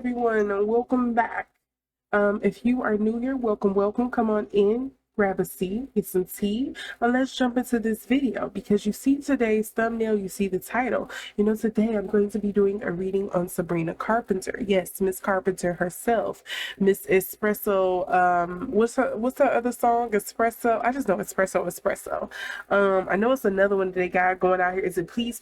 everyone, and welcome back. If you are new here, welcome. Come on in, grab a seat, get some tea, and let's jump into this video because you see today's thumbnail, you see the title. You know, today I'm going to be doing a reading on Sabrina Carpenter. Yes, Miss Carpenter herself, Miss Espresso. What's her other song? Espresso. I just know Espresso. I know it's another one that they got going out here. Is it Please?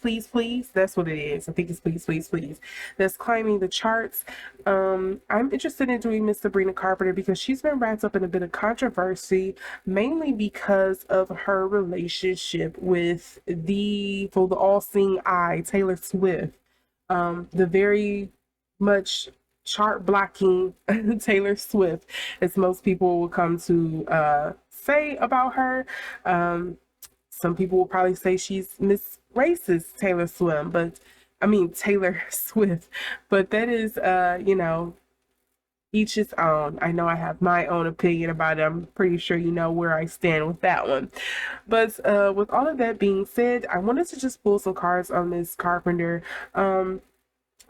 That's what it is. I think it's Please. That's climbing the charts. I'm interested in doing Miss Sabrina Carpenter because she's been wrapped up in a bit of controversy, mainly because of her relationship with for the all-seeing eye, Taylor Swift. The very much chart blocking Taylor Swift, as most people will come to say about her. Some people will probably say she's Miss Racist Taylor Swift, Taylor Swift, but that is, each his own. I know I have my own opinion about it. I'm pretty sure you know where I stand with that one. But with all of that being said, I wanted to just pull some cards on Miss Carpenter.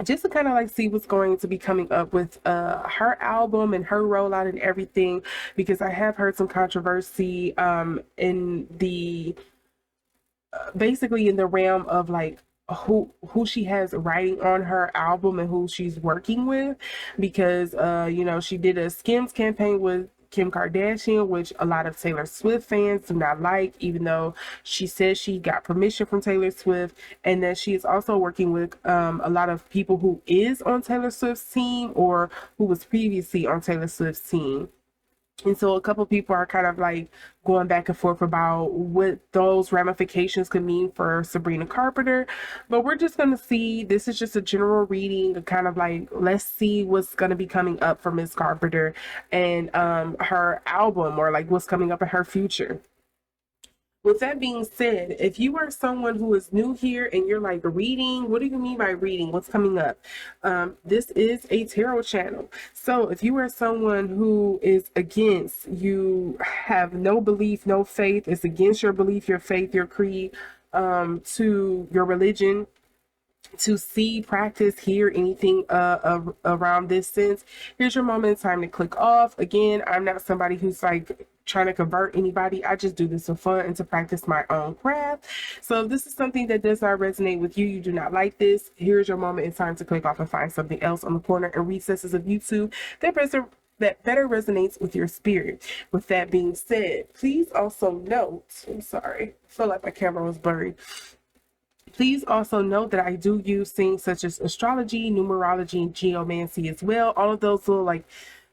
Just to kind of like see what's going to be coming up with her album and her rollout and everything, because I have heard some controversy in the basically in the realm of like who she has writing on her album and who she's working with, because she did a SKIMS campaign with Kim Kardashian, which a lot of Taylor Swift fans do not like, even though she says she got permission from Taylor Swift, and that she is also working with a lot of people who is on Taylor Swift's team or who was previously on Taylor Swift's team. And so a couple people are kind of like going back and forth about what those ramifications could mean for Sabrina Carpenter. But we're just going to see. This is just a general reading, a kind of like, let's see what's going to be coming up for Miss Carpenter and her album, or like what's coming up in her future. With that being said, if you are someone who is new here and you're like, reading, what do you mean by reading? What's coming up? This is a tarot channel. So if you are someone who is against, you have no belief, no faith, it's against your belief, your faith, your creed, to your religion, to see, practice, hear anything around this sense, here's your moment in time to click off. Again, I'm not somebody who's like trying to convert anybody. I just do this for fun and to practice my own craft. So if this is something that does not resonate with you, you do not like this, here's your moment in time to click off and find something else on the corner and recesses of YouTube that better resonates with your spirit. With that being said, please also note, I'm sorry, I feel like my camera was blurry. Please also note that I do use things such as astrology, numerology, and geomancy as well. All of those little like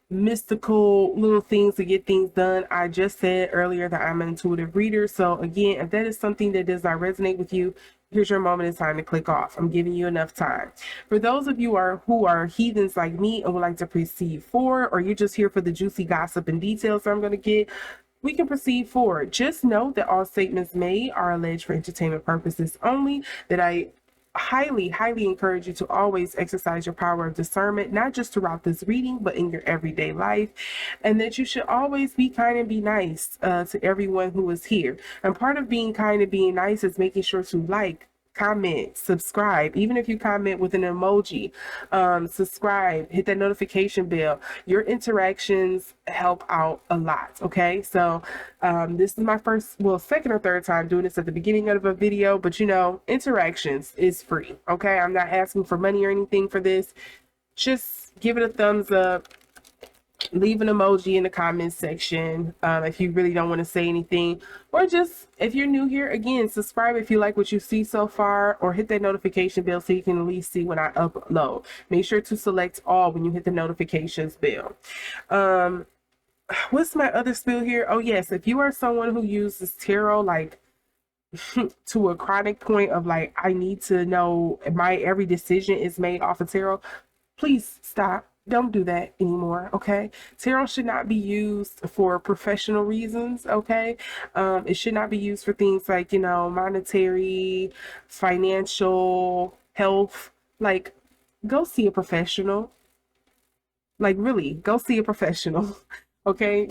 mystical little things to get things done. I just said earlier that I'm an intuitive reader. So again, if that is something that does not resonate with you, here's your moment in time to click off. I'm giving you enough time. For those of you who are heathens like me and would like to proceed forward, or you're just here for the juicy gossip and details I'm going to get, we can proceed forward. Just note that all statements made are alleged for entertainment purposes only, that I highly encourage you to always exercise your power of discernment, not just throughout this reading, but in your everyday life, and that you should always be kind and be nice to everyone who is here. And part of being kind and being nice is making sure to like, comment, subscribe. Even if you comment with an emoji, subscribe, hit that notification bell. Your interactions help out a lot. Okay, so this is my second or third time doing this at the beginning of a video, but interactions is free. Okay, I'm not asking for money or anything for this. Just give it a thumbs up, leave an emoji in the comments section if you really don't want to say anything, or just if you're new here, again, subscribe if you like what you see so far, or hit that notification bell so you can at least see when I upload. Make sure to select all when you hit the notifications bell. What's my other spiel here? Oh yes, if you are someone who uses tarot like to a chronic point of like, I need to know my every decision is made off of tarot, please stop. Don't do that anymore, okay? Tarot should not be used for professional reasons, okay? It should not be used for things like, monetary, financial, health. Like, go see a professional. Like, really, go see a professional, okay?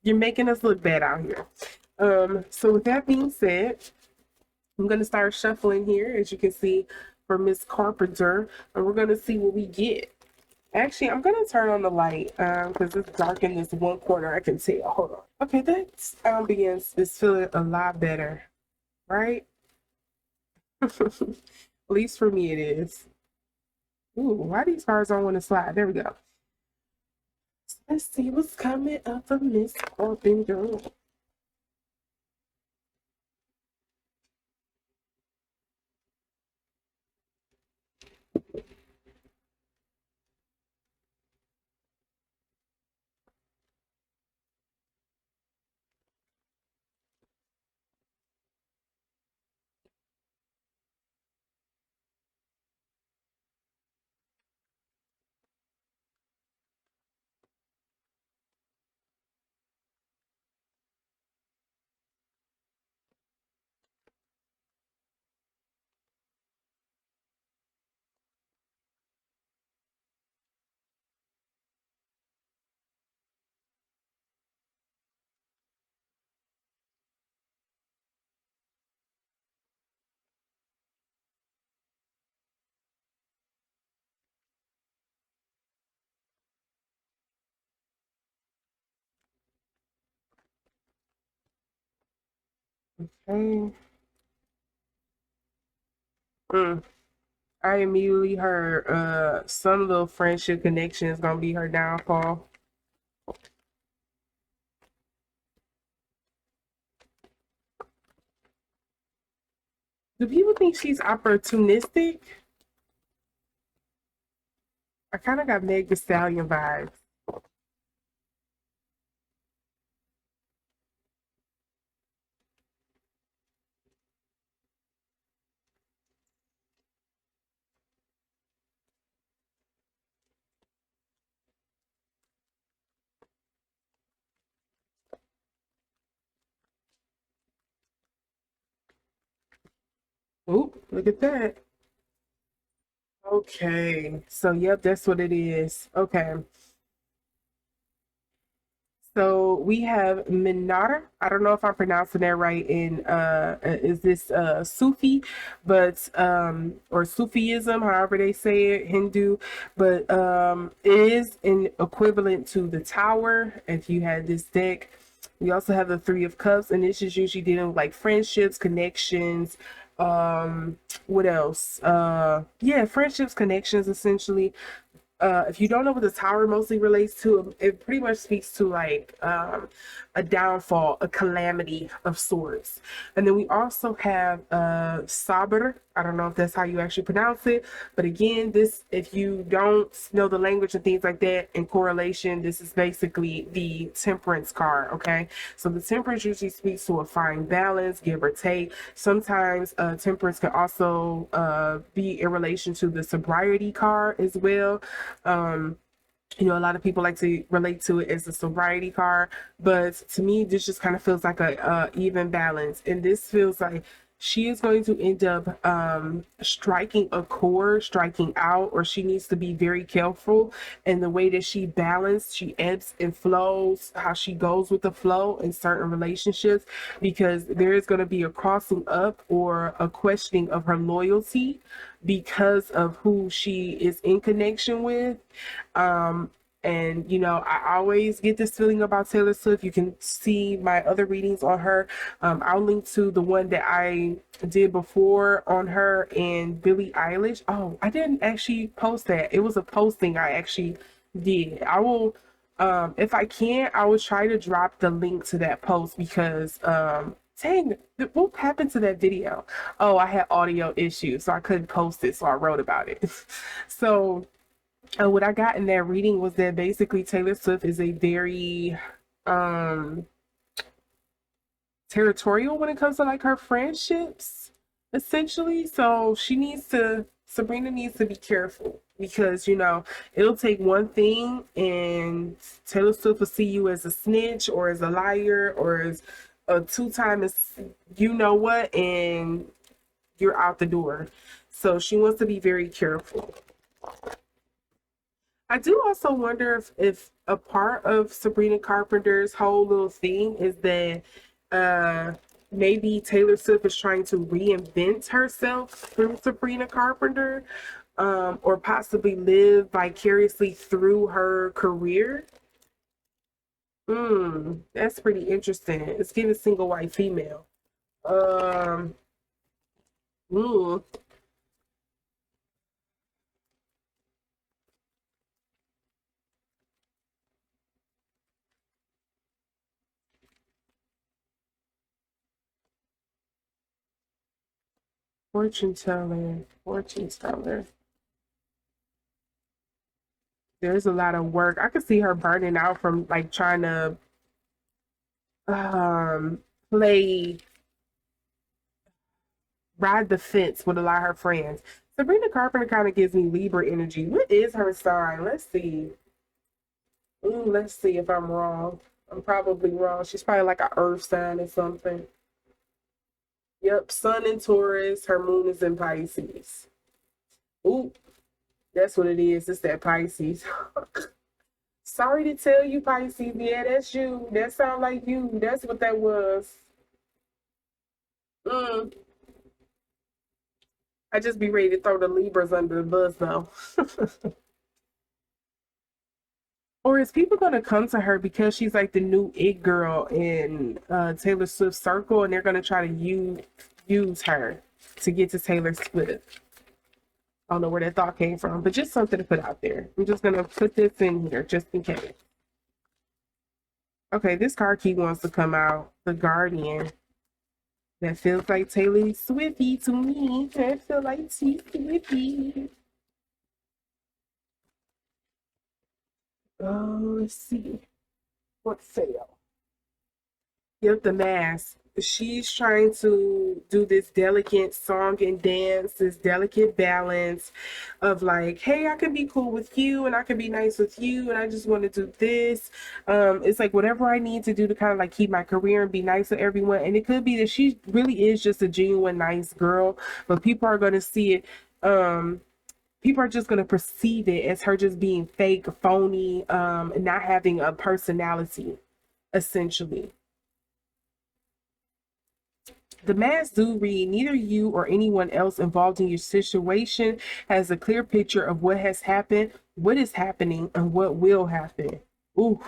You're making us look bad out here. So with that being said, I'm going to start shuffling here, as you can see, for Miss Carpenter, and we're going to see what we get. Actually, I'm gonna turn on the light because it's dark in this one corner. I can tell. Hold on. Okay, that ambience is feeling a lot better, right? At least for me, it is. Ooh, why these cards don't want to slide? There we go. Let's see what's coming up from Miss Carpenter. Okay. Mm. I immediately heard some little friendship connection is gonna be her downfall. Do people think she's opportunistic? I kind of got Meg the Stallion vibes. Oop, look at that. Okay, so yep, that's what it is. Okay, so we have Minar. I don't know if I'm pronouncing that right. In is this Sufi, but or Sufism, however they say it, Hindu, but it is an equivalent to the Tower. If you had this deck, we also have the Three of Cups, and this is usually dealing with like friendships, connections. What else? Yeah, friendships, connections, essentially. If you don't know what the tower mostly relates to, it pretty much speaks to like a downfall, a calamity of sorts. And then we also have Sabr. I don't know if that's how you actually pronounce it, but again, this, if you don't know the language and things like that in correlation, this is basically the temperance card. Okay, so the temperance usually speaks to a fine balance, give or take. Sometimes temperance can also be in relation to the sobriety card as well. um a lot of people like to relate to it as a sobriety card, but to me, this just kind of feels like a even balance, and this feels like she is going to end up striking a chord, striking out, or she needs to be very careful in the way that she ebbs and flows, how she goes with the flow in certain relationships, because there is going to be a crossing up or a questioning of her loyalty because of who she is in connection with. um and I always get this feeling about Taylor Swift. You can see my other readings on her. I'll link to the one that I did before on her and Billie Eilish. Oh, I didn't actually post that. It was a posting I actually did. I will, if I can, I will try to drop the link to that post because dang, what happened to that video? Oh, I had audio issues, so I couldn't post it, so I wrote about it. So what I got in that reading was that basically Taylor Swift is a very um territorial when it comes to like her friendships, essentially. So Sabrina needs to be careful because it'll take one thing and Taylor Swift will see you as a snitch or as a liar or as a two-time as you know what, and you're out the door. So she wants to be very careful. I do also wonder if a part of Sabrina Carpenter's whole little thing is that uh maybe Taylor Swift is trying to reinvent herself through Sabrina Carpenter. or possibly live vicariously through her career. That's pretty interesting. It's giving single white female. Um, mm, fortune teller, fortune teller. There's a lot of work. I could see her burning out from like trying to um play ride the fence with a lot of her friends. Sabrina Carpenter kind of gives me Libra energy. What is her sign? Let's see. Let's see if I'm wrong. I'm probably wrong. She's probably like a earth sign or something. Yep, Sun in Taurus. Her moon is in Pisces. Ooh, that's what it is. It's that Pisces. Sorry to tell you, Pisces. Yeah, that's you. That sound like you. That's what that was. Mm, I just be ready to throw the Libras under the bus though. Or is people gonna come to her because she's like the new it girl in Taylor Swift's circle, and they're gonna try to use her to get to Taylor Swift? I don't know where that thought came from, but just something to put out there. I'm just gonna put this in here just in case. Okay, this card key wants to come out. The Guardian. That feels like Taylor Swifty to me. That feel like T Swifty. Oh, let's see. What fail? Yep, the mask. She's trying to do this delicate song and dance, this delicate balance of like, hey, I can be cool with you and I can be nice with you and I just want to do this. It's like whatever I need to do to kind of like keep my career and be nice to everyone. And it could be that she really is just a genuine nice girl, but people are going to see it. People are just going to perceive it as her just being fake, phony, and not having a personality, essentially. The mass do read, neither you or anyone else involved in your situation has a clear picture of what has happened, what is happening, and what will happen. Ooh.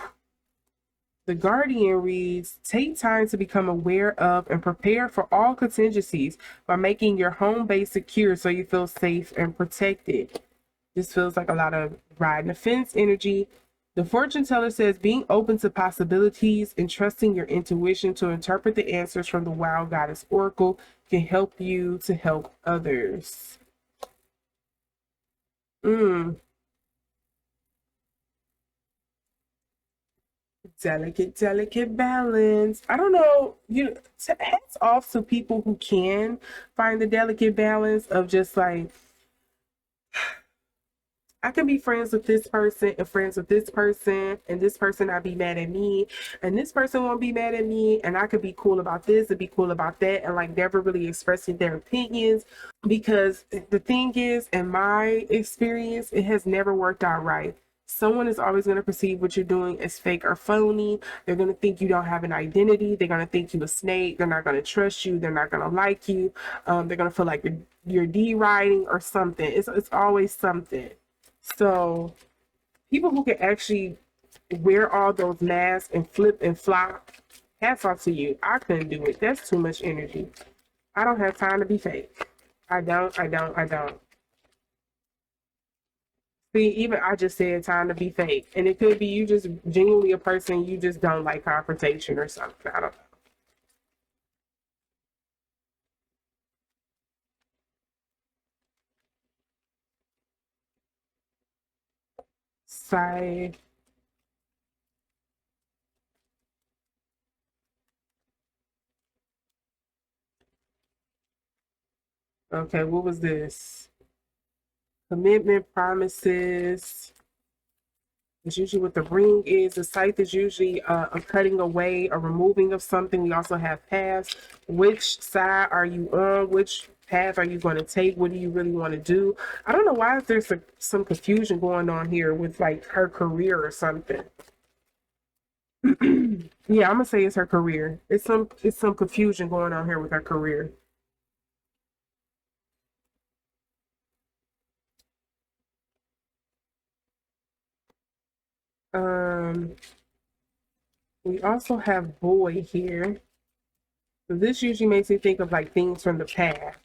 The Guardian reads, take time to become aware of and prepare for all contingencies by making your home base secure so you feel safe and protected. This feels like a lot of riding the fence energy. The fortune teller says being open to possibilities and trusting your intuition to interpret the answers from the Wild Goddess Oracle can help you to help others. Mm, delicate balance. I don't know. Hats off to people who can find the delicate balance of just like I can be friends with this person and friends with this person not be mad at me, and this person won't be mad at me, and I could be cool about this and be cool about that, and like never really expressing their opinions. Because the thing is, in my experience, it has never worked out right. Someone is always going to perceive what you're doing as fake or phony. They're going to think you don't have an identity. They're going to think you a snake. They're not going to trust you. They're not going to like you. They're going to feel like you're deriding or something. It's always something. So people who can actually wear all those masks and flip and flop, hats off to you. I couldn't do it. That's too much energy. I don't have time to be fake. I don't. See, even I just said time to be fake. And it could be you just genuinely a person you just don't like confrontation or something. I don't know. Side. Okay, what was this? Commitment, promises. It's usually what the ring is. The scythe is usually a cutting away, a removing of something. We also have paths. Which side are you on? Which path are you going to take? What do you really want to do? I don't know why there's some confusion going on here with like her career or something. Yeah, I'm gonna say it's her career. It's some confusion going on here with her career. Um, we also have boy here. So this usually makes me think of like things from the past.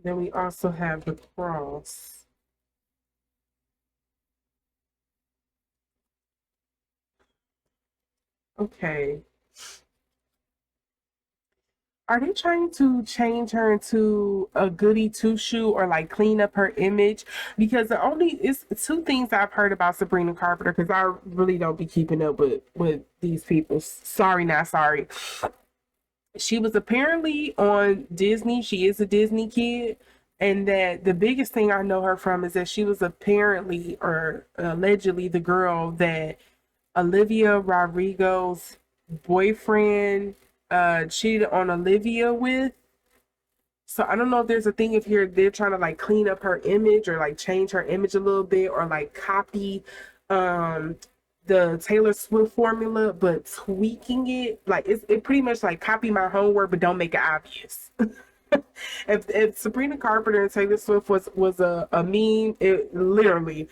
Then we also have the cross. Okay. Are they trying to change her into a goody two shoe or like clean up her image? Because the only it's two things I've heard about Sabrina Carpenter because I really don't be keeping up with these people. Sorry, not sorry. She was apparently on Disney. She is a Disney kid. And that the biggest thing I know her from is that she was apparently or allegedly the girl that Olivia Rodrigo's boyfriend cheated on Olivia with. So I don't know if there's a thing if here they're trying to like clean up her image or like change her image a little bit or like copy um the Taylor Swift formula but tweaking it. Like it pretty much like copy my homework but don't make it obvious. If Sabrina Carpenter and Taylor Swift was a meme, it literally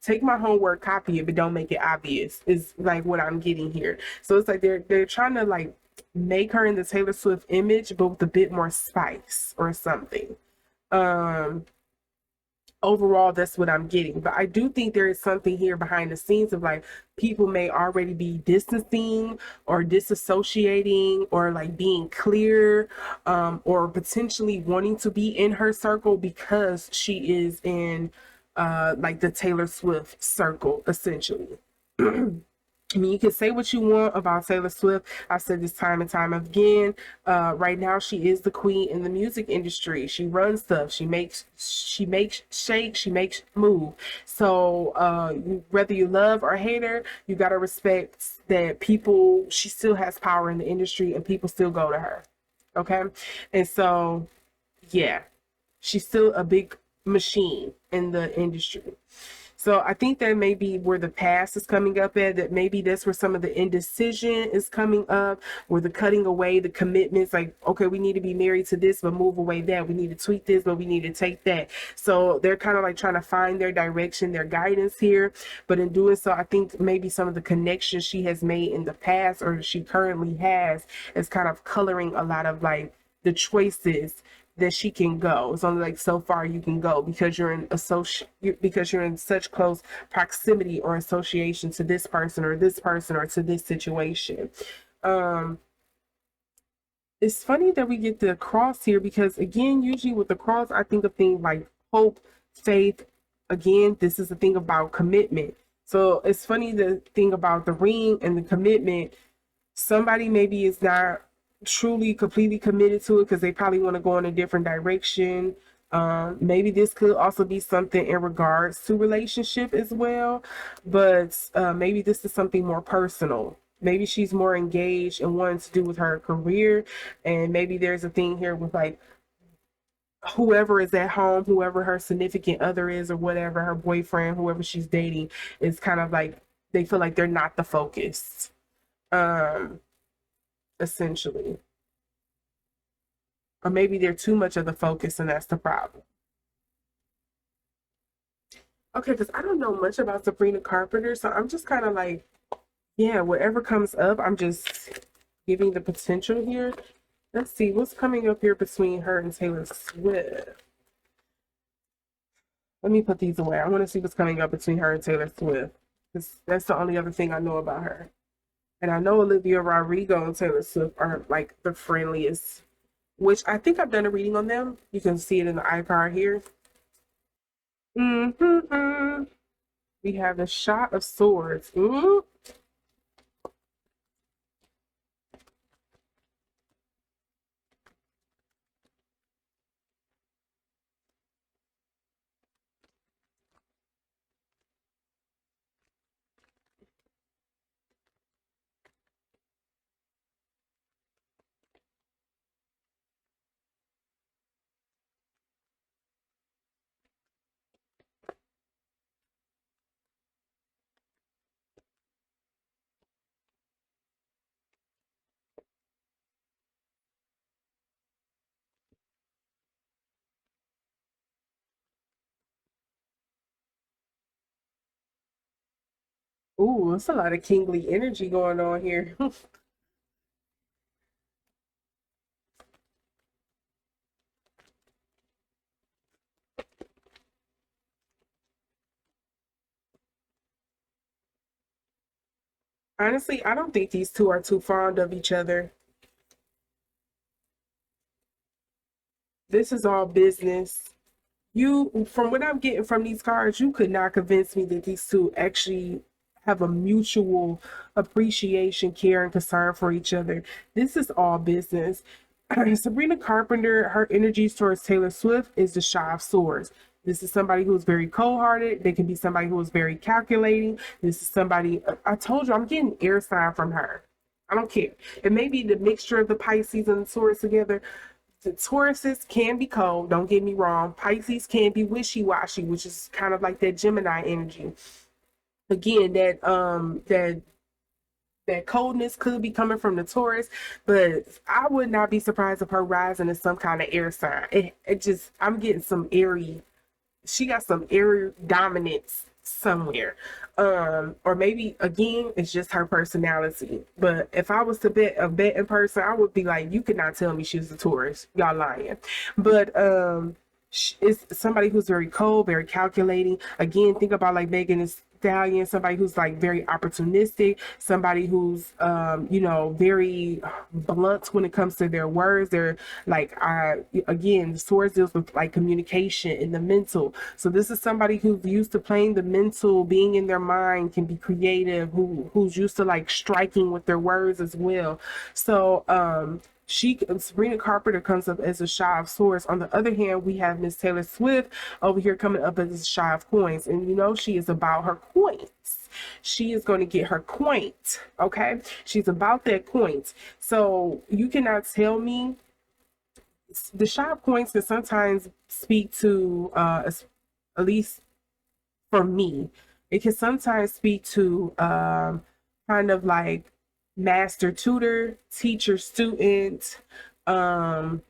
take my homework, copy it, but don't make it obvious is like what I'm getting here. So it's like they're trying to like make her in the Taylor Swift image, but with a bit more spice or something. Um, Overall, that's what I'm getting. But I do think there is something here behind the scenes of like people may already be distancing or disassociating or like being clear or potentially wanting to be in her circle because she is in like the Taylor Swift circle, essentially. I mean, you can say what you want about Taylor Swift. I've said this time and time again. Right now, she is the queen in the music industry. She runs stuff. She makes shake. She makes move. So, whether you love or hate her, you gotta respect that people. She still has power in the industry, and people still go to her. Okay, and so yeah, she's still a big machine in the industry. So I think that may be where the past is coming up at, that maybe that's where some of the indecision is coming up, where the cutting away, the commitments, like, okay, we need to be married to this, but move away that. We need to tweak this, but we need to take that. So they're kind of like trying to find their direction, their guidance here. But in doing so, I think maybe some of the connections she has made in the past or she currently has is kind of coloring a lot of like the choices that she can go. It's only like so far you can go because because you're in such close proximity or association to this person or this person or to this situation. Um, it's funny that we get the cross here because again, usually with the cross, I think of things like hope, faith. Again, this is the thing about commitment. So it's funny the thing about the ring and the commitment somebody maybe is not truly completely committed to it because they probably want to go in a different direction. Maybe this could also be something in regards to relationship as well, but maybe this is something more personal. Maybe she's more engaged and wanting to do with her career, and maybe there's a thing here with like whoever is at home, whoever her significant other is, or whatever her boyfriend, whoever she's dating, is kind of like they feel like they're not the focus. Um, Essentially. Or maybe they're too much of the focus and that's the problem. Okay, because I don't know much about Sabrina Carpenter, so I'm just kind of like, yeah, whatever comes up, I'm just giving the potential here. Let's see what's coming up here between her and Taylor Swift. Let me put these away. I want to see what's coming up between her and Taylor Swift. Because that's the only other thing I know about her. And I know Olivia Rodrigo and Taylor Swift are like the friendliest, which I think I've done a reading on them. You can see it in the iCard here. Mm-hmm. We have the shot of swords. Ooh, it's a lot of kingly energy going on here. Honestly, I don't think these two are too fond of each other. This is all business. You, from what I'm getting from these cards, you could not convince me that these two actually have a mutual appreciation, care, and concern for each other. This is all business. Sabrina Carpenter, her energies towards Taylor Swift is the Shy of Swords. This is somebody who's very cold-hearted. They can be somebody who is very calculating. This is somebody, I told you, I'm getting air sign from her. I don't care. It may be the mixture of the Pisces and the Taurus together. The Tauruses can be cold, don't get me wrong. Pisces can be wishy-washy, which is kind of like that Gemini energy. Again, that coldness could be coming from the Taurus, but I would not be surprised if her rising is some kind of air sign. It just, I'm getting some airy, she got some air dominance somewhere. Or maybe again it's just her personality. But if I was to bet a bet in person, I would be like, you could not tell me she's a tourist. Y'all lying. But it's somebody who's very cold, very calculating. Again, think about like Megan Thee Stallion, somebody who's like very opportunistic, somebody who's very blunt when it comes to their words. They're like, again, the swords deals with like communication and the mental. So this is somebody who's used to playing the mental, being in their mind, can be creative, who's used to like striking with their words as well. So she Sabrina Carpenter comes up as a Shy of Swords. On the other hand, we have Miss Taylor Swift over here coming up as a Shy of Coins, and she is about her coins. She is going to get her coins. Okay, she's about that coins. So you cannot tell me the Shy of Coins can sometimes speak to at least for me, it can sometimes speak to kind of like master tutor, teacher student, um,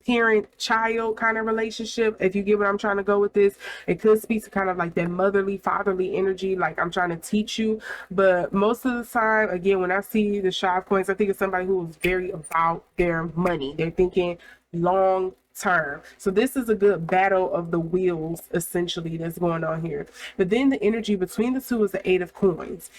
parent child kind of relationship. If you get what I'm trying to go with this, it could speak to kind of like that motherly, fatherly energy, like I'm trying to teach you. But most of the time, again, when I see the Shy of Coins, I think it's somebody who is very about their money. They're thinking long term. So this is a good battle of the wheels essentially that's going on here. But then the energy between the two is the Eight of Coins.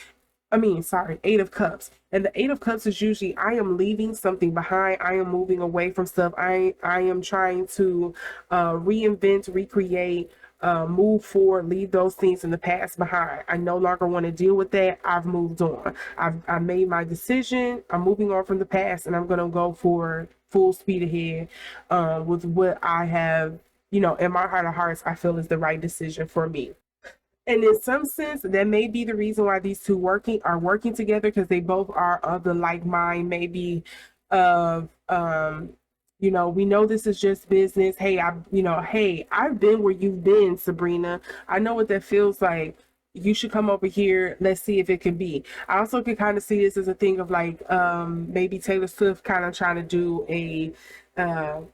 I mean, sorry, Eight of Cups. And the Eight of Cups is usually I am leaving something behind. I am moving away from stuff. I am trying to reinvent, recreate, move forward, leave those things in the past behind. I no longer want to deal with that. I've moved on. I made my decision. I'm moving on from the past, and I'm gonna go for full speed ahead with what I have. In my heart of hearts, I feel is the right decision for me. And in some sense, that may be the reason why these two working together, because they both are of the like mind, maybe of we know this is just business. Hey, I've been where you've been, Sabrina. I know what that feels like. You should come over here. Let's see if it can be. I also can kind of see this as a thing of like maybe Taylor Swift kind of trying to do a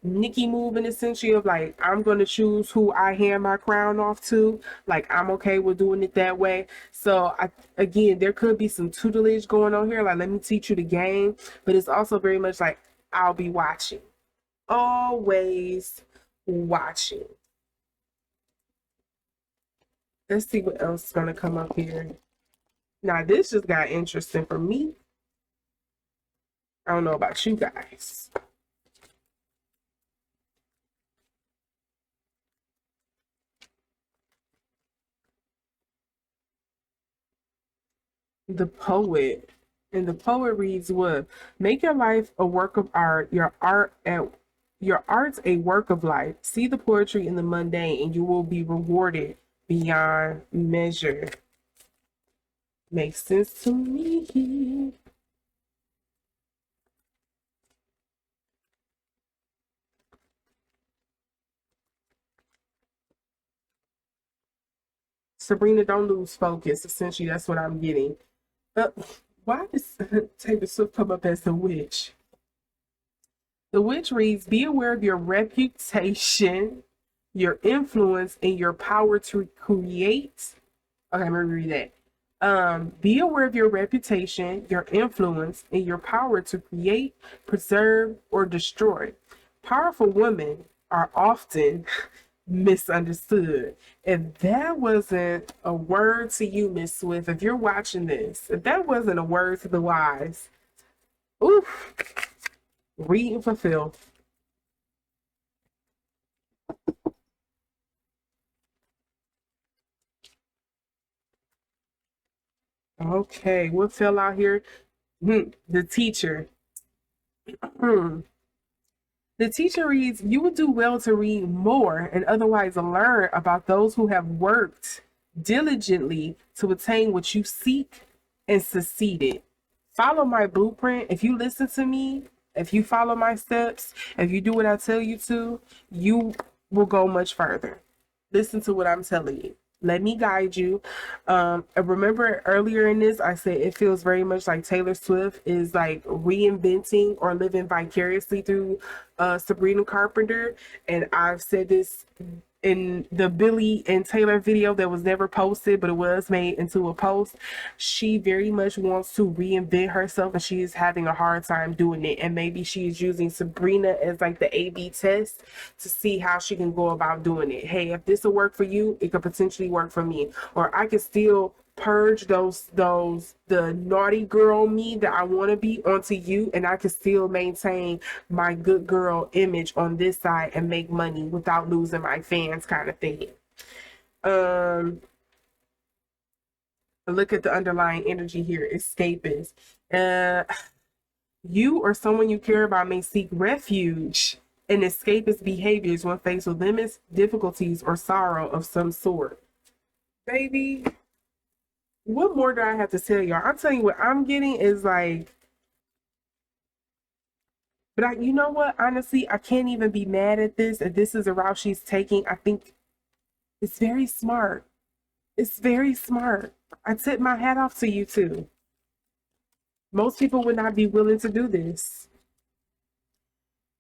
Nicki move in the sense of like, I'm going to choose who I hand my crown off to. Like, I'm okay with doing it that way. So again, there could be some tutelage going on here. Like, let me teach you the game, but it's also very much like, I'll be watching, always watching. Let's see what else is going to come up here. Now, this just got interesting for me. I don't know about you guys. The poet. And the poet reads what? Make your life a work of art, your art's a work of life. See the poetry in the mundane and you will be rewarded beyond measure. Makes sense to me. Sabrina, don't lose focus. Essentially, that's what I'm getting. Uh, why does Taylor Swift come up as the witch? The witch reads, be aware of your reputation, your influence, and your power to create. Okay, I'm gonna read that. Be aware of your reputation, your influence, and your power to create, preserve, or destroy. Powerful women are often misunderstood. If that wasn't a word to you, Miss Swift, if you're watching this, if that wasn't a word to the wise, oof, read and fulfill. Okay, what fell out here? The teacher. Hmm. The teacher reads, you would do well to read more and otherwise learn about those who have worked diligently to attain what you seek and succeeded. Follow my blueprint. If you listen to me, if you follow my steps, if you do what I tell you to, you will go much further. Listen to what I'm telling you. Let me guide you. I remember earlier in this, I said it feels very much like Taylor Swift is like reinventing or living vicariously through Sabrina Carpenter. And I've said this in the Billy and Taylor video that was never posted, but it was made into a post. She very much wants to reinvent herself and she is having a hard time doing it. And maybe she is using Sabrina as like the A/B test to see how she can go about doing it. Hey, if this will work for you, it could potentially work for me. Or I could still purge the naughty girl me that I want to be onto you, and I can still maintain my good girl image on this side and make money without losing my fans, kind of thing. Look at the underlying energy here. Escapist. You or someone you care about may seek refuge in escapist behaviors when faced with limits, difficulties, or sorrow of some sort. Baby, what more do I have to tell y'all? I'm telling you what I'm getting is like, but you know what? Honestly, I can't even be mad at this. If this is a route she's taking, I think it's very smart. It's very smart. I tip my hat off to you too. Most people would not be willing to do this.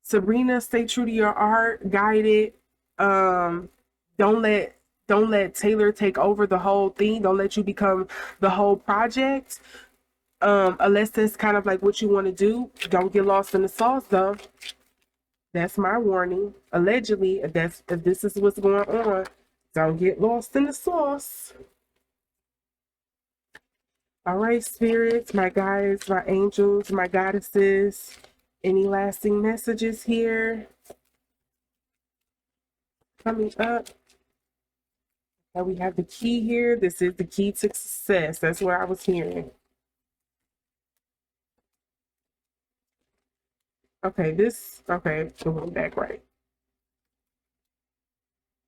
Sabrina, stay true to your art, guide it. Don't let Taylor take over the whole thing. Don't let you become the whole project. Unless that's kind of like what you want to do. Don't get lost in the sauce though. That's my warning. Allegedly, if this is what's going on, don't get lost in the sauce. All right, spirits, my guides, my angels, my goddesses. Any lasting messages here? Coming up. Now we have the key here. This is the key to success. That's what I was hearing. Okay, going back right.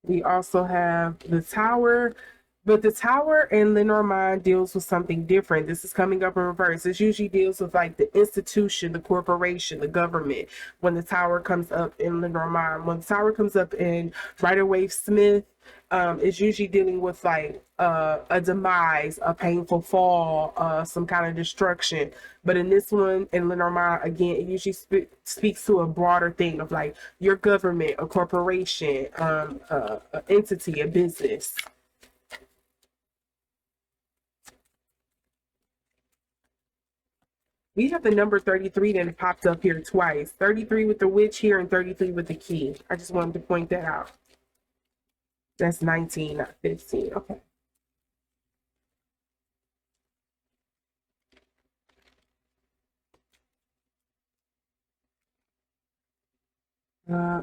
We also have the tower, but the tower in Lenormand deals with something different. This is coming up in reverse. This usually deals with like the institution, the corporation, the government. When the tower comes up in Lenormand, when the tower comes up in Rider-Waite-Smith, it's usually dealing with like a demise, a painful fall, some kind of destruction. But in this one, in Lenormand, again, it usually speaks to a broader thing of like your government, a corporation, an entity, a business. We have the number 33 that popped up here twice. 33 with the witch here and 33 with the key. I just wanted to point that out. That's 19, not 15. Okay.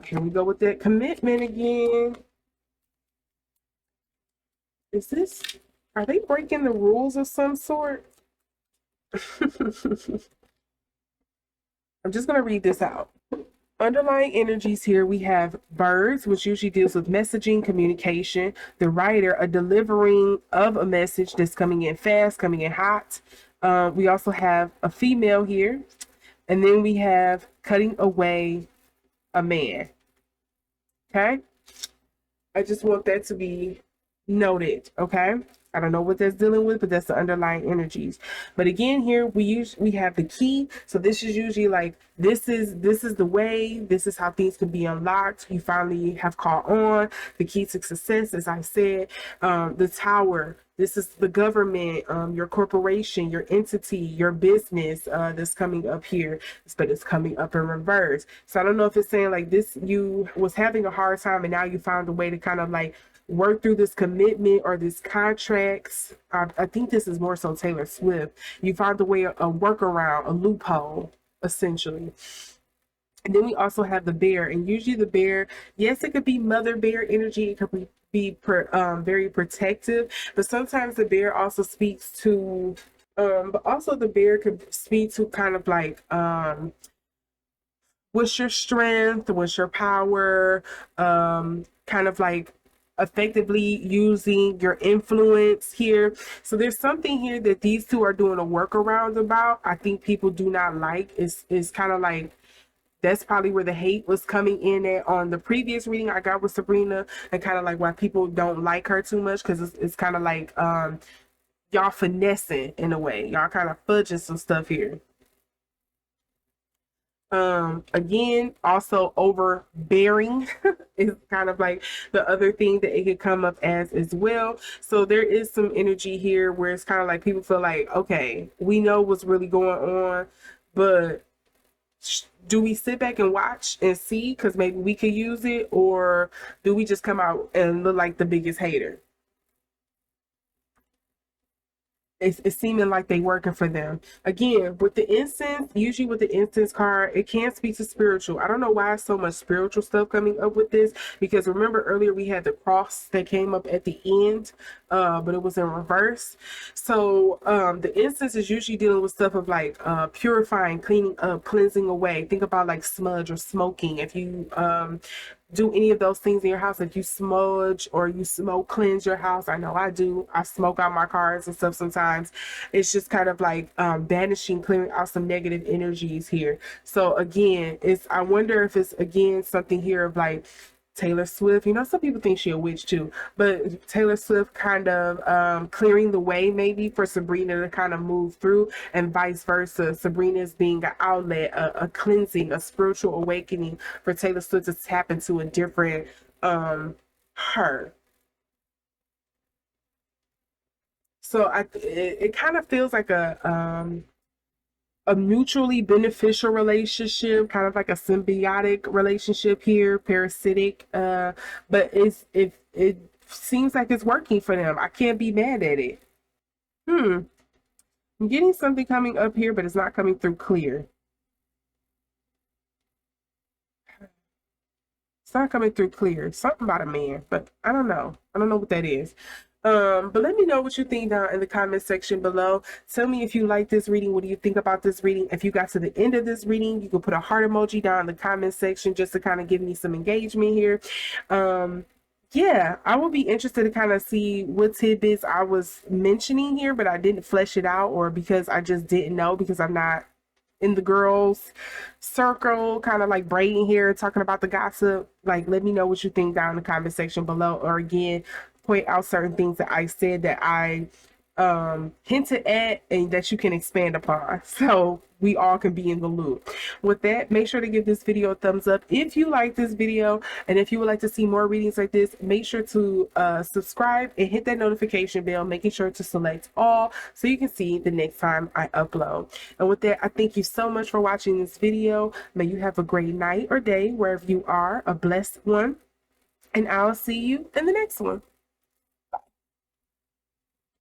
Here we go with that commitment again. Are they breaking the rules of some sort? I'm just going to read this out. Underlying energies here, we have birds, which usually deals with messaging, communication. The writer, a delivering of a message that's coming in fast, coming in hot. We also have a female here. And then we have cutting away a man. Okay? I just want that to be noted. Okay? I don't know what that's dealing with, but that's the underlying energies. But again, here we have the key. So this is usually like this is the way. This is how things can be unlocked. You finally have caught on the key to success, as I said. The tower. This is the government, your corporation, your entity, your business that's coming up here, but it's coming up in reverse. So I don't know if it's saying like this, you was having a hard time and now you found a way to kind of like work through this commitment or this contracts. I think this is more so Taylor Swift. You found a way, a workaround, a loophole, essentially. And then we also have the bear, and usually the bear, yes, it could be mother bear energy. It could be very protective, but sometimes the bear also speaks to, but also the bear could speak to kind of like, what's your strength, what's your power, kind of like effectively using your influence here. So there's something here that these two are doing a workaround about. I think people do not like. It's kind of like that's probably where the hate was coming in at on the previous reading I got with Sabrina, and kind of like why people don't like her too much, because it's kind of like y'all finessing in a way, y'all kind of fudging some stuff here. Again, also overbearing is kind of like the other thing that it could come up as well. So there is some energy here where it's kind of like people feel like, okay, we know what's really going on, but do we sit back and watch and see because maybe we could use it, or do we just come out and look like the biggest hater? It's seeming like they working for them. Again, with the incense, usually with the incense card, it can speak to spiritual. I don't know why so much spiritual stuff coming up with this, because remember earlier we had the cross that came up at the end, but it was in reverse. So the incense is usually dealing with stuff of like purifying, cleaning up, cleansing away. Think about like smudge or smoking. If you do any of those things in your house, if you smudge or you smoke cleanse your house, I know I do, I smoke out my cars and stuff sometimes. It's just kind of like banishing, clearing out some negative energies here. So again, it's, I wonder if it's again something here of like Taylor Swift, you know, some people think she a witch too, but Taylor Swift kind of clearing the way maybe for Sabrina to kind of move through, and vice versa. Sabrina's being an outlet, a cleansing, a spiritual awakening for Taylor Swift to tap into a different her. So it kind of feels like a mutually beneficial relationship, kind of like a symbiotic relationship here, parasitic. But it seems like it's working for them. I can't be mad at it. Hmm. I'm getting something coming up here, but it's not coming through clear. It's not coming through clear. Something about a man, but I don't know. I don't know what that is. But let me know what you think down in the comment section below. Tell me if you like this reading. What do you think about this reading? If you got to the end of this reading, you can put a heart emoji down in the comment section just to kind of give me some engagement here. Yeah, I will be interested to kind of see what tidbits I was mentioning here, but I didn't flesh it out, or because I just didn't know, because I'm not in the girls circle kind of like braiding here talking about the gossip. Like, let me know what you think down in the comment section below, or again, point out certain things that I said that I hinted at and that you can expand upon, so we all can be in the loop. With that, make sure to give this video a thumbs up if you like this video, and if you would like to see more readings like this, make sure to subscribe and hit that notification bell, making sure to select all so you can see the next time I upload. And with that, I thank you so much for watching this video. May you have a great night or day wherever you are, a blessed one, and I'll see you in the next one.